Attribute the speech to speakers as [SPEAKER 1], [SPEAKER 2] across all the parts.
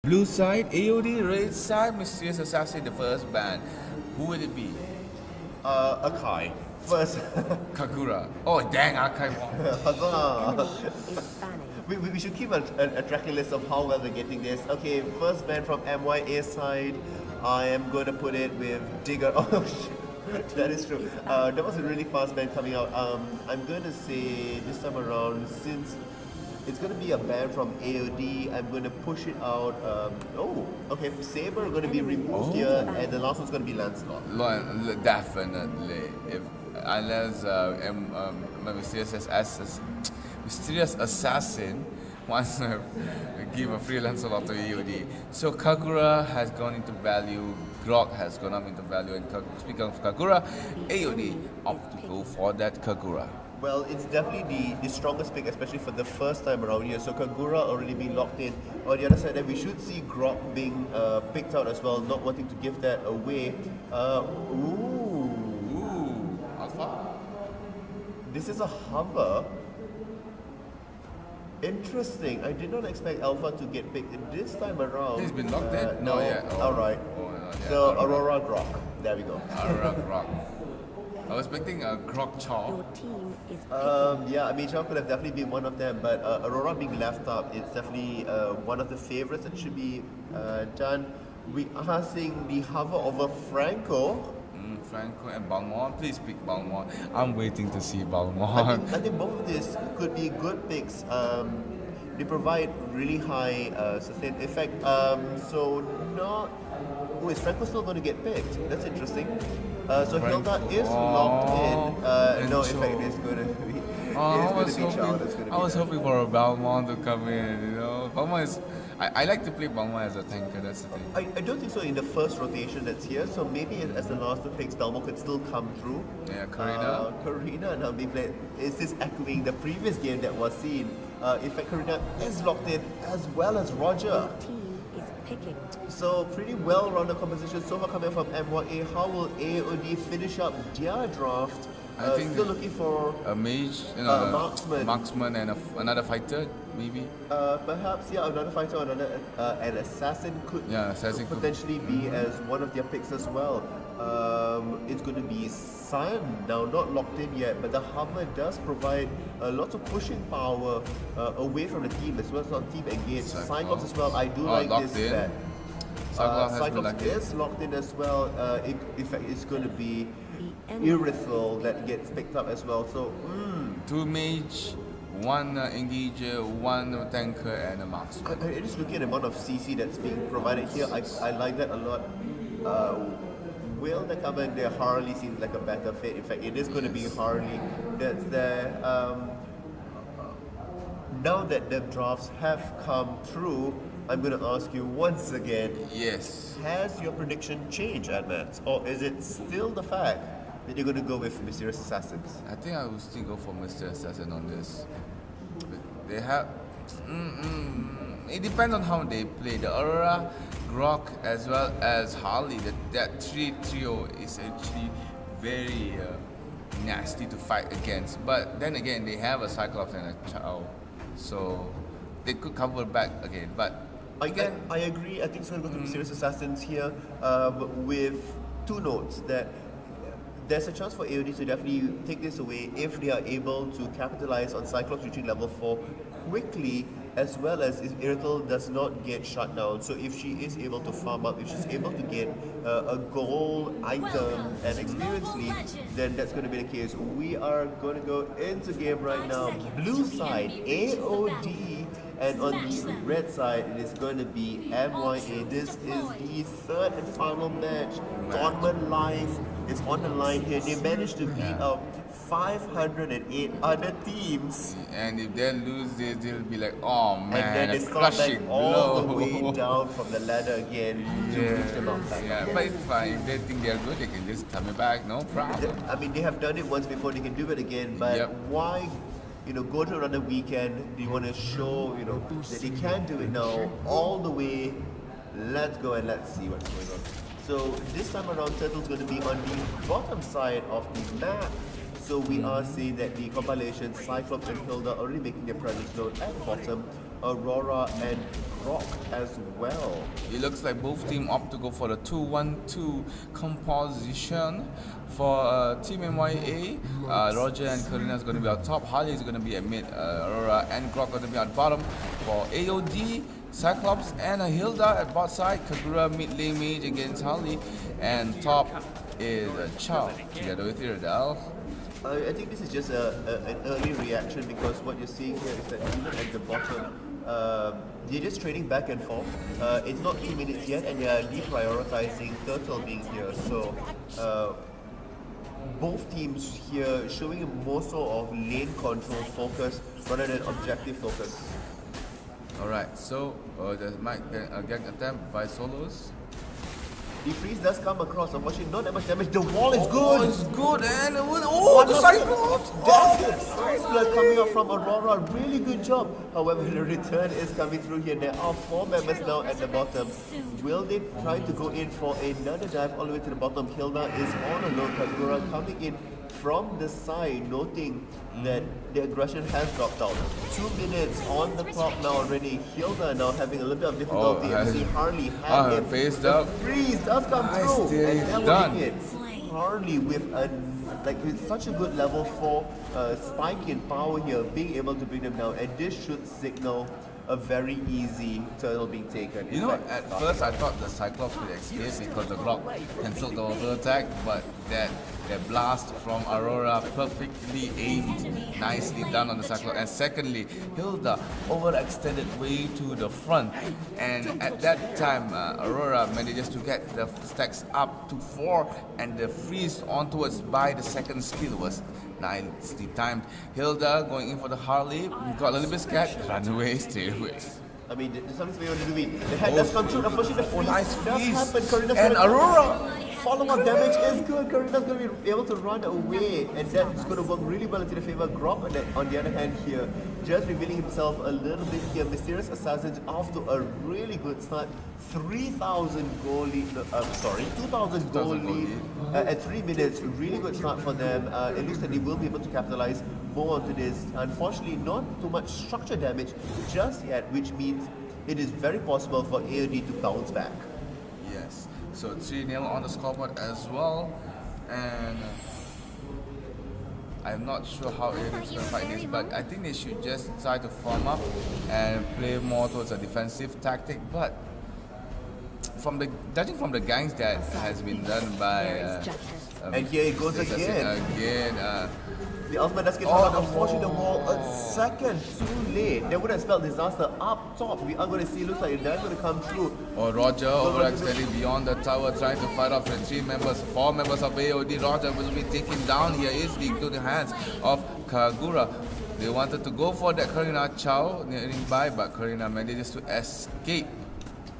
[SPEAKER 1] Blue side, AoD, red side, Mysterious Assassin, the first band. Who would it be?
[SPEAKER 2] Akai. First,
[SPEAKER 1] Kagura. Oh, dang, Akai won.
[SPEAKER 2] huzzah!
[SPEAKER 3] Is banning.
[SPEAKER 2] We should keep a tracking list of how well they're getting this. Okay, first band from MYA side. I am going to put it with Digger. Oh, shit. That is true. That was a really fast band coming out. I'm going to say this time around, since it's going to be a band from AoD, I'm going to push it out. Okay, Saber going to be removed here, and the last one's going to be Lancelot.
[SPEAKER 1] Definitely. If unless Mysterious Assassin wants to give a freelancer lot to AoD. So Kagura has gone into value, Grok has gone up into value, and speaking of Kagura, AoD opt to go for that Kagura.
[SPEAKER 2] Well, it's definitely the strongest pick, especially for the first time around here. So Kagura already being locked in. On the other side, then we should see Grok being picked out as well, not wanting to give that away.
[SPEAKER 1] Alpha?
[SPEAKER 2] This is a hover. Interesting. I did not expect Alpha to get picked this time around.
[SPEAKER 1] He's been locked in?
[SPEAKER 2] No,
[SPEAKER 1] yet.
[SPEAKER 2] Alright. So Aurora Grok. There we go.
[SPEAKER 1] Aurora Grok. I was expecting a Grok Chaw.
[SPEAKER 3] Your team is picking.
[SPEAKER 2] Yeah, I mean, Shaw could have definitely been one of them, but Aurora being left up, it's definitely one of the favorites that should be done. We are seeing the hover over Franco.
[SPEAKER 1] Franco and Balmont. Please pick Balmont. I'm waiting to see
[SPEAKER 2] I
[SPEAKER 1] Balmont.
[SPEAKER 2] think both of these could be good picks. They provide really high sustained effect. So not. Oh, is Franco still going to get picked? That's interesting. So Hilda is locked in. No, in fact, it's going to be.
[SPEAKER 1] I was
[SPEAKER 2] Chow.
[SPEAKER 1] hoping for a Balmont to come in. Balmont is. I like to play Balmont as a tanker. That's the thing.
[SPEAKER 2] I don't think so in the first rotation that's here. So maybe as the last two picks, Balmont could still come through.
[SPEAKER 1] Yeah, Karina.
[SPEAKER 2] Karina now being played. Is this echoing the previous game that was seen? In fact, Karina is locked in as well as Roger.
[SPEAKER 3] Your team is picking.
[SPEAKER 2] So pretty well-rounded composition so far coming from MYA. How will AoD finish up their draft?
[SPEAKER 1] I think
[SPEAKER 2] still looking for
[SPEAKER 1] a mage, marksman, and another fighter, maybe.
[SPEAKER 2] perhaps another fighter or another an assassin could,
[SPEAKER 1] assassin could
[SPEAKER 2] potentially be as one of their picks as well. It's going to be Sion now, not locked in yet, but the hover does provide lots of pushing power away from the team as well as on team engaged. Cyclops as well. I do like this
[SPEAKER 1] in.
[SPEAKER 2] bet. Cyclops
[SPEAKER 1] is
[SPEAKER 2] is locked in as well. In fact, it's going to be
[SPEAKER 3] The
[SPEAKER 2] Irithel that gets picked up as well. So,
[SPEAKER 1] two mage, one engager, one tanker, and a marksman.
[SPEAKER 2] it is looking at the amount of CC that's being provided here. I like that a lot. Will the come in there? Harley seems like a better fit. In fact, it is going to be Harley that's there. Now that the drafts have come through, I'm going to ask you once again.
[SPEAKER 1] Yes.
[SPEAKER 2] Has your prediction changed, Admats? Or is it still the fact that you're going to go with Mysterious Assassins?
[SPEAKER 1] I think I will still go for Mr. Assassin on this. They have. It depends on how they play. The Aurora, Grok, as well as Harley. That trio is actually very nasty to fight against. But then again, they have a Cyclops and a Chow, so they could cover back again. But again,
[SPEAKER 2] I agree. I think it's going to go to Mysterious Assassins here with two notes that there's a chance for AoD to definitely take this away if they are able to capitalize on Cyclops reaching level 4 quickly, as well as if Irithel does not get shut down. So if she is able to farm up, if she's able to get a gold item and experience lead, then that's going to be the case. We are going to go into game right now. Blue side, AoD. And on the red side, it is going to be MYA. This is the third and final match. Tournament life is on the line here. They managed to beat out 508 other teams.
[SPEAKER 1] And if they lose this, they'll be like, oh man,
[SPEAKER 2] And then they
[SPEAKER 1] a
[SPEAKER 2] start back
[SPEAKER 1] crushing
[SPEAKER 2] all the
[SPEAKER 1] blow.
[SPEAKER 2] way down from the ladder again to reach the mountain.
[SPEAKER 1] Yeah, but it's fine. If they think they're good, they can just come back, no problem.
[SPEAKER 2] I mean, they have done it once before, they can do it again, but why go to another weekend? Do you want to show, that they can do it now all the way? Let's go and let's see what's going on. So this time around, Turtle's going to be on the bottom side of the map. So we are seeing that the compilation, Cyclops and Hilda already making their presence known at the bottom. Aurora and Rock as well.
[SPEAKER 1] It looks like both teams opt to go for the 2-1-2 composition. For Team MYA, Roger and Karina is going to be on top, Harley is going to be at mid, Aurora and Grok going to be at bottom. For AoD, Cyclops and Hilda at bot side, Kagura mid lane mage against Harley, and top is Chow together with Iridal.
[SPEAKER 2] I think this is just an early reaction because what you're seeing here is that even at the bottom, they're just trading back and forth. It's not 2 minutes yet, and they're deprioritizing Turtle being here. So both teams here showing more sort of lane control focus rather than objective focus.
[SPEAKER 1] Alright, so the Mike gang attempt by solos.
[SPEAKER 2] The freeze does come across, unfortunately not that much damage. The wall is
[SPEAKER 1] Oh,
[SPEAKER 2] good!
[SPEAKER 1] it's good, and the
[SPEAKER 2] What
[SPEAKER 1] Cyclops!
[SPEAKER 2] That's nice blood coming up from Aurora. Really good job. However, the return is coming through here. There are 4 members now at the bottom. Will they try to go in for another dive all the way to the bottom? Hilda is on alone. Kagura coming in from the side, noting that the aggression has dropped out. 2 minutes on the clock now already. Hilda now having a little bit of difficulty.
[SPEAKER 1] Oh,
[SPEAKER 2] You see Harley had it.
[SPEAKER 1] faced
[SPEAKER 2] The
[SPEAKER 1] up.
[SPEAKER 2] freeze does come
[SPEAKER 1] Nice,
[SPEAKER 2] through,
[SPEAKER 1] dear,
[SPEAKER 2] and
[SPEAKER 1] he's
[SPEAKER 2] that
[SPEAKER 1] done.
[SPEAKER 2] will make it. Harley with such a good level 4 spike in power here, being able to bring them down, and this should signal a very easy turtle being taken.
[SPEAKER 1] You know, at first I thought the Cyclops could escape because the Glock cancelled the auto attack, but that blast from Aurora perfectly aimed, nicely done on the Cyclops. And secondly, Hilda overextended way to the front, and at that time Aurora manages to get the stacks up to 4, and the freeze onwards by the second skill was nicely timed. Hilda going in for the Harley, got a little bit scared, run away, stay away.
[SPEAKER 2] I mean, there's something we want to do. The head does come through. Unfortunately, the freeze
[SPEAKER 1] nice
[SPEAKER 2] does
[SPEAKER 1] freeze.
[SPEAKER 2] happen. Karina's
[SPEAKER 1] And
[SPEAKER 2] gonna-
[SPEAKER 1] Aurora!
[SPEAKER 2] Follow-up damage is good. Karina's going to be able to run away, and that's going to work really well into the favor of Grok. On the other hand here, just revealing himself a little bit here. Mysterious Assassins off to a really good start. 3,000 goal lead, 2,000 goal lead at 3 minutes. Really good start for them. It looks like they will be able to capitalize more onto this. Unfortunately, not too much structure damage just yet, which means it is very possible for AoD to bounce back.
[SPEAKER 1] Yes, so 3-0 on the scoreboard as well, and I'm not sure how it is going to fight this, but I think they should just try to form up and play more towards a defensive tactic. But judging from the gangs that has been done by
[SPEAKER 3] There is justice.
[SPEAKER 2] And here it goes again. The ultimate does get found out. Unfortunately, the wall a second too late. That would have spelled disaster up top. We are going to see, looks like that's going to come through.
[SPEAKER 1] Or Roger overextending beyond the tower, trying to fight off the 4 members of AoD. Roger will be taken down here easily into the hands of Kagura. They wanted to go for that Karina Chow nearing by, but Karina manages to escape.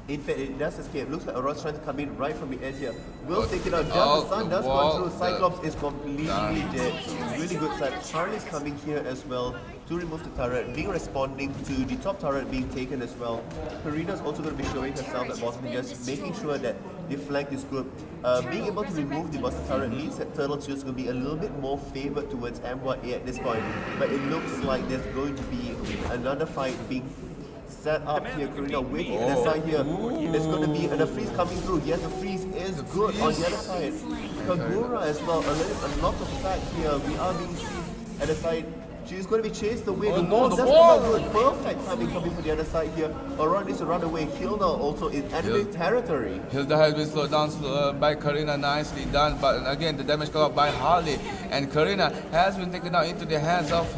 [SPEAKER 2] In fact, it does escape. Looks like Aurora's trying to come in right from the edge here. Will take it out. Just
[SPEAKER 1] Oh,
[SPEAKER 2] the sun
[SPEAKER 1] the
[SPEAKER 2] does go
[SPEAKER 1] wall,
[SPEAKER 2] through. Cyclops is completely
[SPEAKER 1] done.
[SPEAKER 2] dead. Really good side. Charlie's coming here as well to remove the turret. Being responding to the top turret being taken as well. Karina's also going to be showing herself at bottom, just making sure that the flank is good. Being able to remove the bottom turret means that Turtle's just going to be a little bit more favored towards MYA at this point. But it looks like there's going to be another fight being set up here. Karina waiting at the side here. There's going to be a freeze coming through. Yes, the freeze is good on the other side. Kagura as well. A lot of attack here. We are being seen at the side. She's going to be chased away. The wall does come good. Perfect timing coming from the other side here. Aurora needs to run away. Hilda also in enemy territory.
[SPEAKER 1] Hilda has been slowed down by Karina, nicely done, but again the damage covered by Harley, and Karina has been taken down into the hands of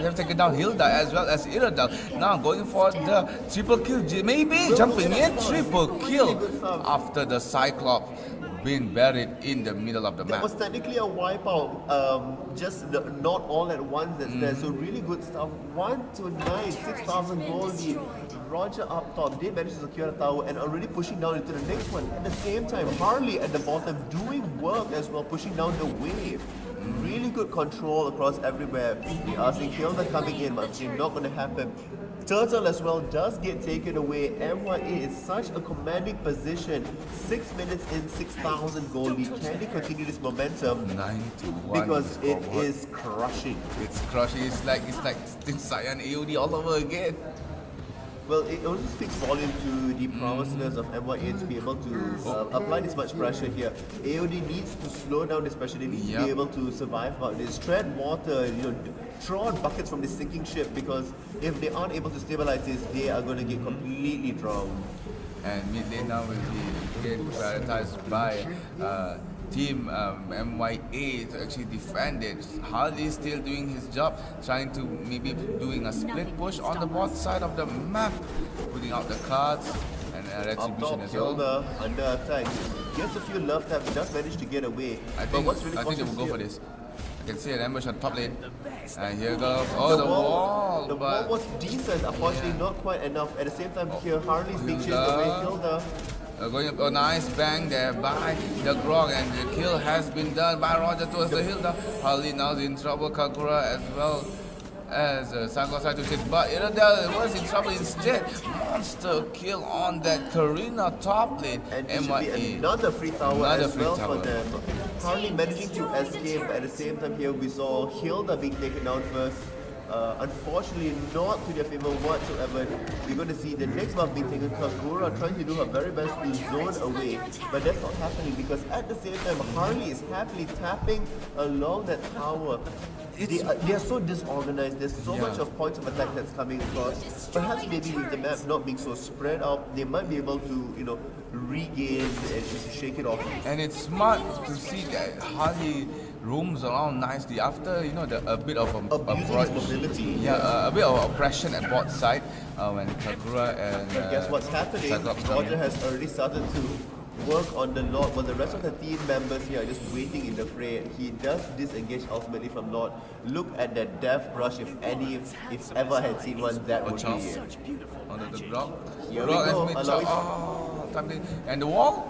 [SPEAKER 1] have taken down Hilda as well as Iridal. Now going for the triple kill, maybe jumping in, triple kill after the Cyclops being buried in the middle of the
[SPEAKER 2] That
[SPEAKER 1] map.
[SPEAKER 2] was technically a wipeout, just not all at once that's there. So really good stuff. 1-9, 6,000 gold lead. Roger up top, they managed to secure the tower and already pushing down into the next one. At the same time, Harley at the bottom doing work as well, pushing down the wave. Really good control across everywhere. We are seeing Hilda coming in, but it's not going to happen. Turtle as well does get taken away. MYA is such a commanding position. 6 minutes in, 6,000 gold lead. Can they continue this momentum?
[SPEAKER 1] 9-1
[SPEAKER 2] Because it
[SPEAKER 1] scoreboard.
[SPEAKER 2] is crushing.
[SPEAKER 1] It's crushing. It's like Team Cyan AoD all over again.
[SPEAKER 2] Well, it also speaks volume to the prowessness of MYA to be able to apply this much pressure here. AoD needs to slow down this pressure. They need to be able to survive about this. Tread water, draw buckets from this sinking ship, because if they aren't able to stabilize this, they are going to get completely drowned.
[SPEAKER 1] And mid lane now will be again prioritized by team MYA to actually defend it. Harley still doing his job, trying to maybe doing a split push on the bot side of the map, putting out the cards and retribution as well.
[SPEAKER 2] Hilda under attack. Gets a few love taps, just managed to get away.
[SPEAKER 1] I
[SPEAKER 2] but what's really
[SPEAKER 1] think they will
[SPEAKER 2] cautious
[SPEAKER 1] go for
[SPEAKER 2] here-
[SPEAKER 1] this. I can see an ambush on top lane. And here goes. Oh, the wall!
[SPEAKER 2] The wall was decent, unfortunately not quite enough. At the same time here, Harley's being chased away. Hilda.
[SPEAKER 1] Going up a nice bang there by the Grog, and the kill has been done by Roger towards the Hilda. Harley now is in trouble. Kagura as well as Sango tried to chase, but Iradel was in trouble instead. Monster kill on that Karina top lane.
[SPEAKER 2] And it should be
[SPEAKER 1] MYA.
[SPEAKER 2] another free tower
[SPEAKER 1] Another
[SPEAKER 2] as
[SPEAKER 1] free
[SPEAKER 2] well
[SPEAKER 1] tower.
[SPEAKER 2] for them. Harley managing to escape. At the same time here, we saw Hilda being taken down first. Unfortunately, not to their favor whatsoever. We're going to see the next buff being taken. Kagura trying to do her very best to zone away, but that's not happening because at the same time, Harley is happily tapping along that tower. They are so disorganized. There's so much of points of attack that's coming across. Perhaps maybe with the map not being so spread out, they might be able to, regain and shake it off.
[SPEAKER 1] And it's smart to see that Harley roams around nicely after a bit of
[SPEAKER 2] Abusing his mobility.
[SPEAKER 1] Yeah, a bit of oppression at bot side when Kagura and
[SPEAKER 2] But guess what's happening?
[SPEAKER 1] Cyclops come
[SPEAKER 2] Roger
[SPEAKER 1] in.
[SPEAKER 2] has already started to work on the Lord, while the rest of the team members here are just waiting in the fray. He does disengage ultimately from Lord. Look at that death brush, if ever I had seen one, that would be it.
[SPEAKER 1] Onto the Grog.
[SPEAKER 2] Here
[SPEAKER 1] Grog
[SPEAKER 2] we go,
[SPEAKER 1] has been
[SPEAKER 2] allowing-
[SPEAKER 1] and the wall?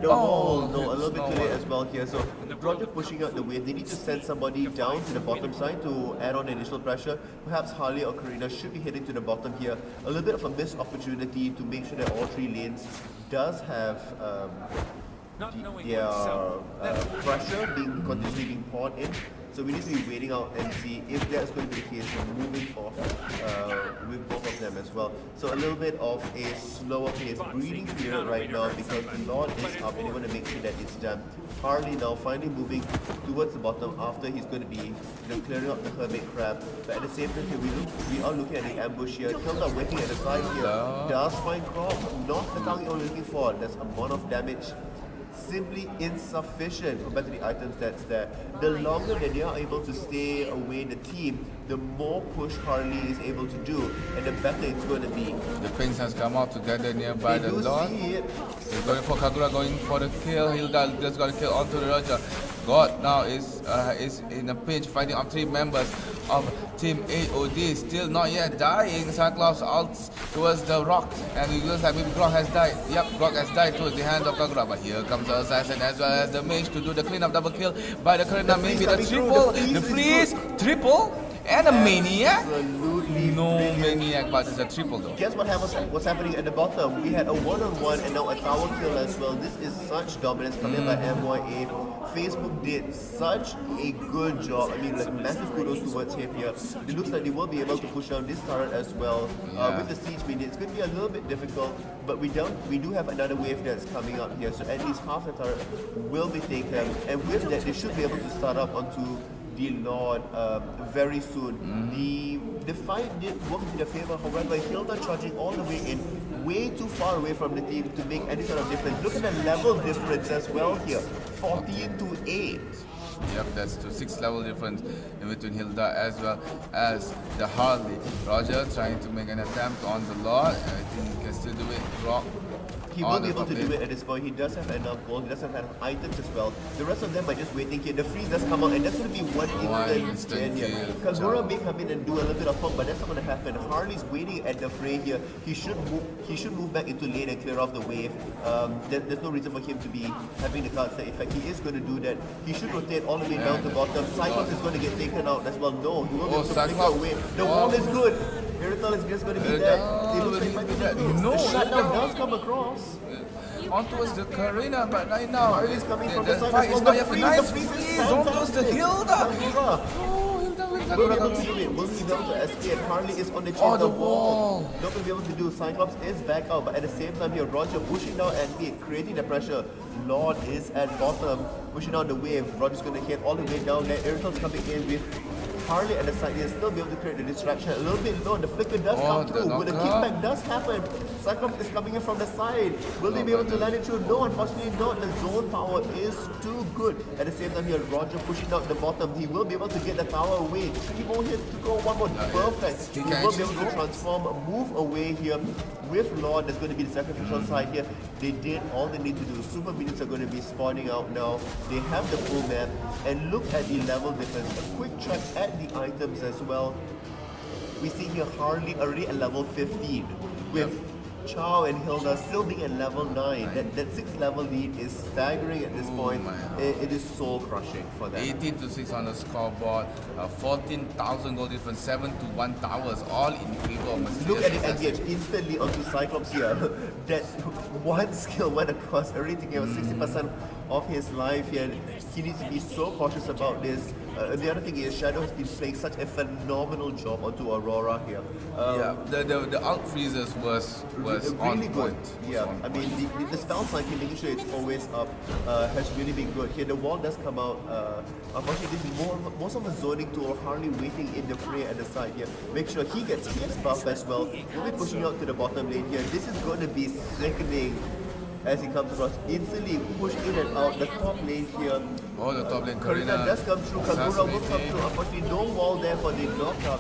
[SPEAKER 2] The wall, no, a
[SPEAKER 1] it's
[SPEAKER 2] little bit
[SPEAKER 1] not
[SPEAKER 2] too late
[SPEAKER 1] one.
[SPEAKER 2] as well here. So Roger pushing out the wave. They need to send somebody down to the bottom side to add on additional pressure. Perhaps Harley or Karina should be heading to the bottom here. A little bit of a missed opportunity to make sure that all three lanes does have their pressure being continuously being poured in. So we need to be waiting out and see if that's going to be the case moving forward with both of them as well. So a little bit of a slower pace breathing period right now because the Lord is up and they want to make sure that it's done. Harley now finally moving towards the bottom after he's going to be clearing up the Hermit Crab. But at the same time here, we are looking at the ambush here. Hilda waiting at the side here. Does find Crop, not the target you're looking for. That's a amount of damage. Simply insufficient compared to the items that's there. The longer that they are able to stay away the team, the more push Harley is able to do, and the better it's going to be.
[SPEAKER 1] The pings has come out together nearby
[SPEAKER 2] They
[SPEAKER 1] the
[SPEAKER 2] do
[SPEAKER 1] Lord.
[SPEAKER 2] see it.
[SPEAKER 1] He's going for Kagura, going for the kill. Hilda just got a kill onto the Roger. God now is in a pinch, fighting off three members of Team AoD. Still not yet dying. Cyclops ults towards the rock, and it looks like maybe Grog has died. Yep, Grog has died towards the hands of Kagura. But here comes the assassin as well as the mage to do the cleanup double kill by the Karina. Maybe the
[SPEAKER 2] coming through.
[SPEAKER 1] triple,
[SPEAKER 2] The
[SPEAKER 1] the
[SPEAKER 2] freeze is
[SPEAKER 1] freeze, triple, and a maniac.
[SPEAKER 2] Absolutely
[SPEAKER 1] No
[SPEAKER 2] brilliant.
[SPEAKER 1] maniac, but it's a triple though.
[SPEAKER 2] Guess what's happening at the bottom? We had a one-on-one and now a tower kill as well. This is such dominance coming by MYA. Facebook did such a good job. I mean, like massive kudos towards him here. It looks like they will be able to push down this turret as well. With the siege minion, it's going to be a little bit difficult, but we do have another wave that's coming up here. So at least half the turret will be taken, and with that, they should be able to start up onto the Lord very soon. The fight did work in their favor, however, Hilda charging all the way in, way too far away from the team to make any sort of difference. Look at the level difference as well here, 14 to 8.
[SPEAKER 1] Yep, that's to 6 level difference in between Hilda as well as the Harley. Roger trying to make an attempt on the Lord. I think he can still do it. Rock.
[SPEAKER 2] He will be able to do it at this point. He does have enough gold, he does have enough items as well. The rest of them are just waiting here. The freeze does come out, and that's going to be one instant
[SPEAKER 1] instant
[SPEAKER 2] here.
[SPEAKER 1] kill.
[SPEAKER 2] Kagura may come in and do a little bit of pump, but that's not going to happen. Harley's waiting at the fray here. He should move back into lane and clear off the wave. There's no reason for him to be having the card set. In fact, he is going to do that. He should rotate all the way down to bottom. Cyclops is going to get taken out as well. No, he will be able to flicker
[SPEAKER 1] Cyclops.
[SPEAKER 2] away. The wall is good. Miracle is just going to be there. It looks like he might be dead.
[SPEAKER 1] No,
[SPEAKER 2] The shutdown
[SPEAKER 1] no.
[SPEAKER 2] does come across.
[SPEAKER 1] On towards the Karina, but right now
[SPEAKER 2] Harley's coming from the side
[SPEAKER 1] fight
[SPEAKER 2] as
[SPEAKER 1] is
[SPEAKER 2] well.
[SPEAKER 1] not yet
[SPEAKER 2] The
[SPEAKER 1] nice
[SPEAKER 2] freeze is
[SPEAKER 1] freeze on towards the
[SPEAKER 2] fantastic.
[SPEAKER 1] Hilda.
[SPEAKER 2] Kagura.
[SPEAKER 1] Oh, Hilda with
[SPEAKER 2] will be able to do it. Will he be able to escape? Harley is on the chase.
[SPEAKER 1] Oh, the wall.
[SPEAKER 2] Not going to be able to do. Cyclops is back out, but at the same time here, Roger pushing down and creating the pressure. Lord is at bottom, pushing down the wave. Roger's going to hit all the way down there. Aerotel's coming in with Harley at the side. He'll still be able to create the distraction a little bit low. The flicker does come
[SPEAKER 1] the
[SPEAKER 2] through, but the
[SPEAKER 1] knocker.
[SPEAKER 2] kickback does happen. Cyclops is coming in from the side. Will they be able to land it through? No, unfortunately not. The zone power is too good. At the same time here, Roger pushing out the bottom. He will be able to get the tower away. 3 more hits to go, 1 more. Perfect. He will be able to transform, move away here. With Lord, there's going to be the sacrificial side here. They did all they need to do. Super minions are going to be spawning out now. They have the full map. And look at the level difference. A quick check at the items as well. We see here Harley already at level 15. With Chow and Hilda still being at level 9. That 6th level lead is staggering at this point. It is soul crushing for them.
[SPEAKER 1] 18 to 6 on the scoreboard, 14,000 goal difference, 7 to 1 towers, all in favor of Mysterious
[SPEAKER 2] Look at the
[SPEAKER 1] Assassin.
[SPEAKER 2] engage instantly onto Cyclops here. That one skill went across, already taking out 60% of his life here. He needs to be so cautious about this. The other thing is Shadow has been playing such a phenomenal job onto Aurora here.
[SPEAKER 1] The out freezes was on
[SPEAKER 2] Really good.
[SPEAKER 1] point.
[SPEAKER 2] Yeah,
[SPEAKER 1] On
[SPEAKER 2] I mean the spell cycle, making sure it's always up, has really been good. Here the wall does come out. Unfortunately, this is most of the zoning tool Harley waiting in the fray at the side here. Make sure he gets his buff as well. We'll be pushing out to the bottom lane here. This is going to be sickening as he comes across. Instantly push in and out the top lane here.
[SPEAKER 1] Oh, the top lane,
[SPEAKER 2] Karina
[SPEAKER 1] Karina
[SPEAKER 2] does come through. Kagura will come
[SPEAKER 1] assassinating.
[SPEAKER 2] through. Unfortunately, no wall there for the knockup.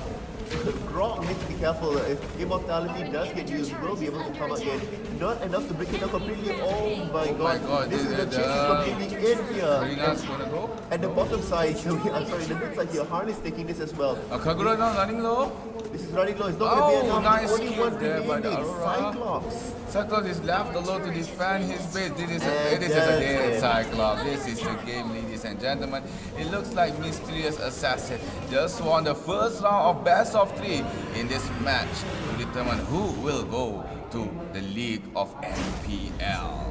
[SPEAKER 2] Grok needs to be careful. If Immortality does get used, will be able to come again. Not enough to break it down completely. Oh my god. This is the chase is completely in here.
[SPEAKER 1] Karina's gonna go.
[SPEAKER 2] At the bottom side, I'm sorry, the mid side here, Harley's taking this as well.
[SPEAKER 1] Kagura now running low.
[SPEAKER 2] This is running low. It's not going to be enough.
[SPEAKER 1] Nice
[SPEAKER 2] Only
[SPEAKER 1] kill
[SPEAKER 2] one
[SPEAKER 1] there by the
[SPEAKER 2] remaining.
[SPEAKER 1] Aurora.
[SPEAKER 2] Cyclops.
[SPEAKER 1] Cyclops is left alone to defend his base. This is
[SPEAKER 2] And
[SPEAKER 1] a
[SPEAKER 2] that's
[SPEAKER 1] dead
[SPEAKER 2] it.
[SPEAKER 1] Cyclops. This is the game, ladies and gentlemen. It looks like Mysterious Assassin just won the first round of best of 3 in this match to determine who will go to the League of MPL.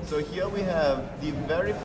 [SPEAKER 2] So here we have the very